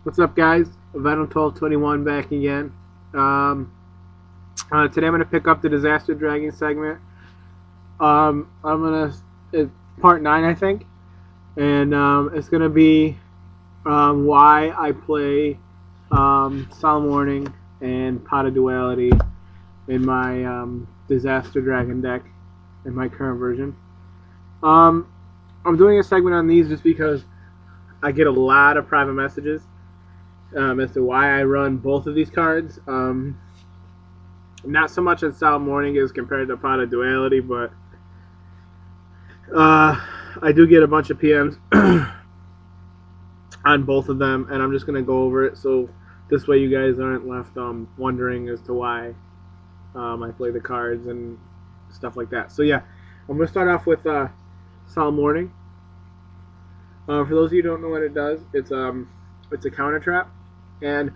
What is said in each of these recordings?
What's up, guys? Venom 1221 back again. Um, Today I'm gonna pick up the Disaster Dragon segment. I'm gonna it's part 9, I think, and it's gonna be why I play Solemn Warning and Pot of Duality in my Disaster Dragon deck in my current version. Um, I'm doing a segment on these just because I get a lot of private messages as to why I run both of these cards. Not so much as Solemn Warning is compared to Pot of Duality, but I do get a bunch of PMs on both of them, and I'm just going to go over it so this way you guys aren't left wondering as to why I play the cards and stuff like that. So yeah, I'm going to start off with Solemn Warning. For those of you who don't know what it does, it's a counter trap, and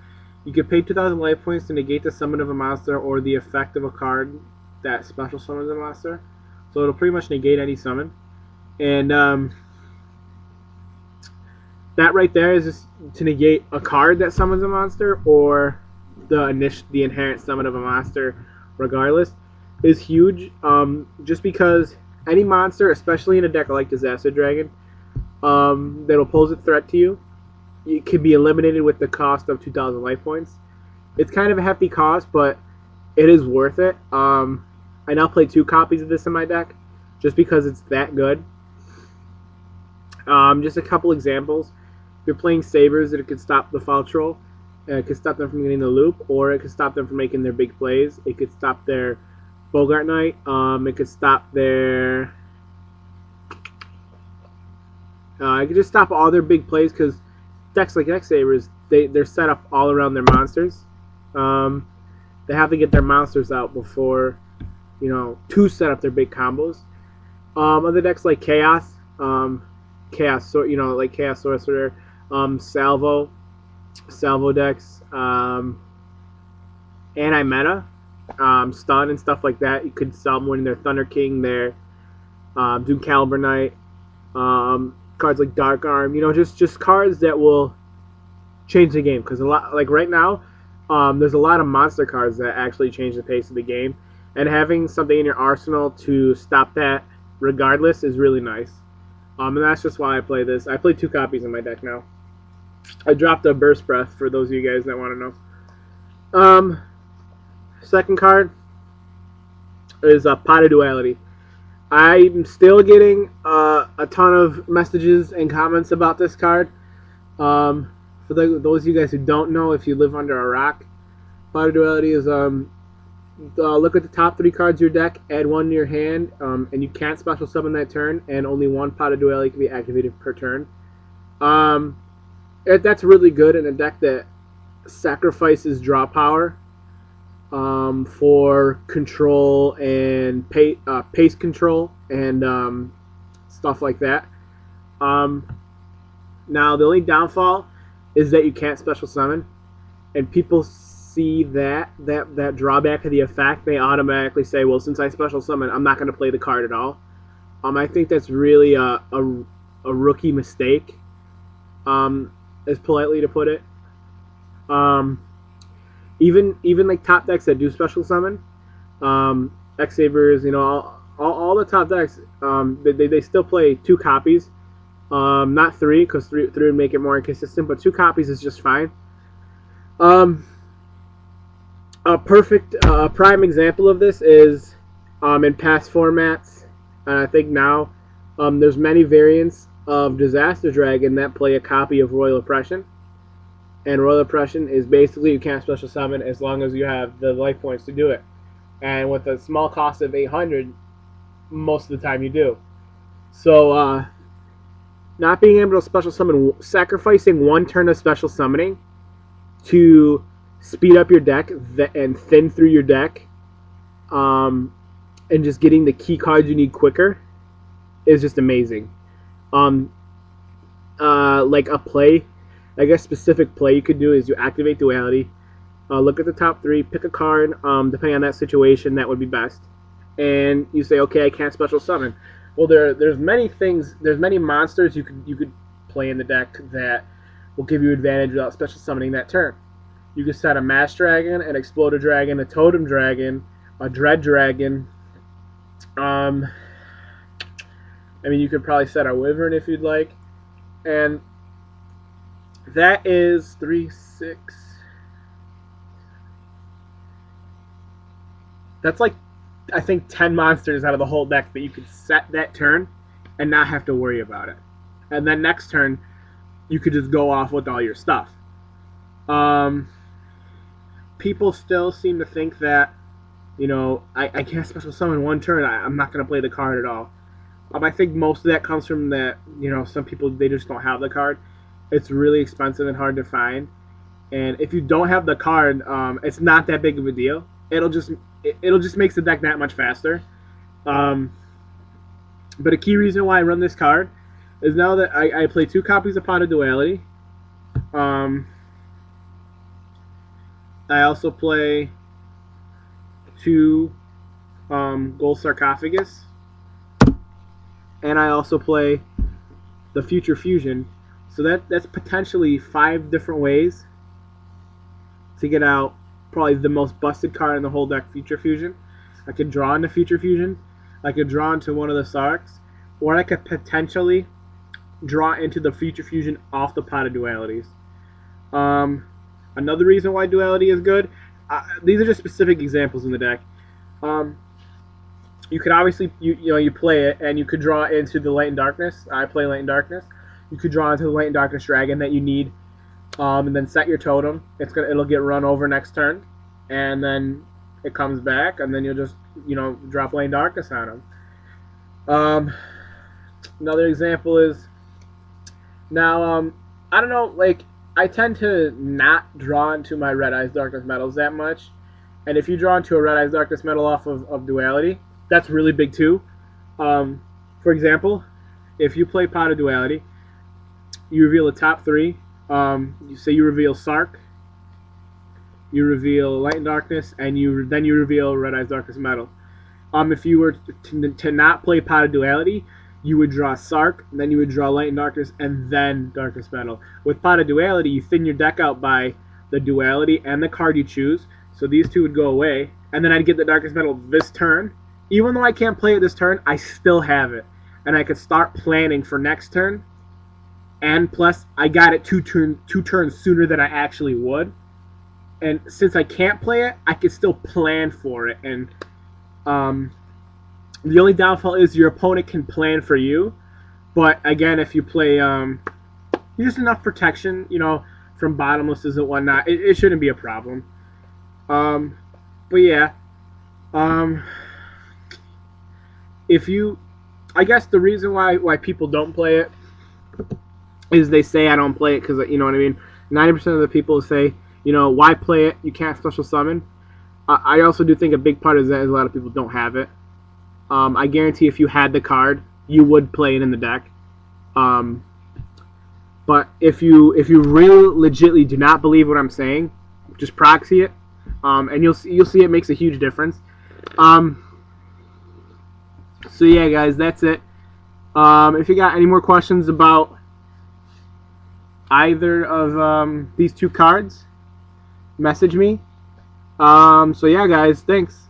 you can pay 2,000 life points to negate the summon of a monster or the effect of a card that special summons a monster. So it'll pretty much negate any summon, and that right there is just to negate a card that summons a monster or the inherent summon of a monster, regardless, is huge. Just because any monster, especially in a deck like Disaster Dragon, that'll pose a threat to you, it can be eliminated with the cost of 2,000 life points. It's kind of a hefty cost, but it is worth it. I now play 2 copies of this in my deck, just because it's that good. Just a couple examples. If you're playing Sabers, it could stop the Foul Troll. It could stop them from getting the loop, or it could stop them from making their big plays. It could stop their Bogart Knight. It could stop their... it could just stop all their big plays, because decks like X-Sabers, they're set up all around their monsters. They have to get their monsters out before, to set up their big combos. Other decks like Chaos, like Chaos Sorcerer, Salvo decks, anti-meta, stun and stuff like that. You could sell them when they're Thunder King, their Doom Caliber Knight, cards like Dark Arm, just cards that will change the game. Because a lot, like right now, there's a lot of monster cards that actually change the pace of the game, and having something in your arsenal to stop that regardless is really nice. And that's just why I play this. I play 2 copies in my deck now. I dropped a Burst Breath for those of you guys that want to know. Second card is Pot of Duality. I'm still getting a ton of messages and comments about this card. For those of you guys who don't know, if you live under a rock, Pot of Duality is look at the top 3 cards of your deck, add 1 to your hand, and you can't special summon that turn, and only 1 Pot of Duality can be activated per turn. That's really good in a deck that sacrifices draw power for control and pace control and stuff like that. Now, the only downfall is that you can't special summon, and people see that drawback of the effect, they automatically say, well, since I special summon, I'm not going to play the card at all. I think that's really a rookie mistake, as politely to put it. Even like top decks that do special summon, X-Sabers, all the top decks, they still play 2 copies, not 3, because 3 would make it more inconsistent, but 2 copies is just fine. A perfect prime example of this is in past formats, and I think now there's many variants of Disaster Dragon that play a copy of Royal Oppression. And Royal Oppression is basically you can't special summon as long as you have the life points to do it. And with a small cost of 800, most of the time you do. So not being able to special summon, sacrificing 1 turn of special summoning to speed up your deck and thin through your deck, and just getting the key cards you need quicker is just amazing. Like a play, I guess specific play you could do is you activate Duality, look at the top 3, pick a card, depending on that situation that would be best, and you say, okay, I can't special summon. Well, there's many monsters you could play in the deck that will give you advantage without special summoning that turn. You can set a Mass Dragon, an Exploder Dragon, a Totem Dragon, a Dread Dragon. I mean, you could probably set a Wyvern if you'd like. And that is 3, 6. That's like, I think, 10 monsters out of the whole deck that you could set that turn and not have to worry about it. And then next turn, you could just go off with all your stuff. People still seem to think that, you know, I can't special summon one turn. I'm not going to play the card at all. I think most of that comes from that, you know, some people, they just don't have the card. It's really expensive and hard to find. And if you don't have the card, it's not that big of a deal. It'll just make the deck that much faster. But a key reason why I run this card is now that I play 2 copies of Pot of Duality. I also play 2 Gold Sarcophagus. And I also play the Future Fusion. So that's potentially 5 different ways to get out probably the most busted card in the whole deck, Future Fusion. I could draw into Future Fusion. I could draw into one of the Sarks. Or I could potentially draw into the Future Fusion off the Pot of Dualities. Another reason why Duality is good, these are just specific examples in the deck. You could obviously, you play it, and you could draw into the Light and Darkness. I play Light and Darkness. You could draw into the Light and Darkness Dragon that you need, and then set your totem. It'll get run over next turn, and then it comes back, and then you'll just, drop Light and Darkness on them. Another example is, now, I don't know, like, I tend to not draw into my Red Eyes Darkness Metals that much, and if you draw into a Red Eyes Darkness Metal off of Duality, that's really big too. For example, if you play Pot of Duality, you reveal the top 3. You say you reveal Sark, you reveal Light and Darkness, and then you reveal Red Eyes Darkness Metal. If you were to not play Pot of Duality, you would draw Sark, then you would draw Light and Darkness, and then Darkness Metal. With Pot of Duality, you thin your deck out by the Duality and the card you choose, so these 2 would go away, and then I'd get the Darkness Metal this turn. Even though I can't play it this turn, I still have it, and I could start planning for next turn, and plus, I got it 2 turns sooner than I actually would, and since I can't play it, I can still plan for it, and the only downfall is your opponent can plan for you, but again, if you play just enough protection, from bottomlesses and whatnot, it shouldn't be a problem. But yeah, I guess the reason why people don't play it is they say I don't play it because, you know what I mean, 90% of the people say, why play it? You can't special summon. I also do think a big part of that is a lot of people don't have it. I guarantee if you had the card, you would play it in the deck. But if you really legitimately do not believe what I'm saying, just proxy it, and you'll see it makes a huge difference. So yeah, guys, that's it. If you got any more questions about either of these 2 cards, message me. So yeah, guys, thanks.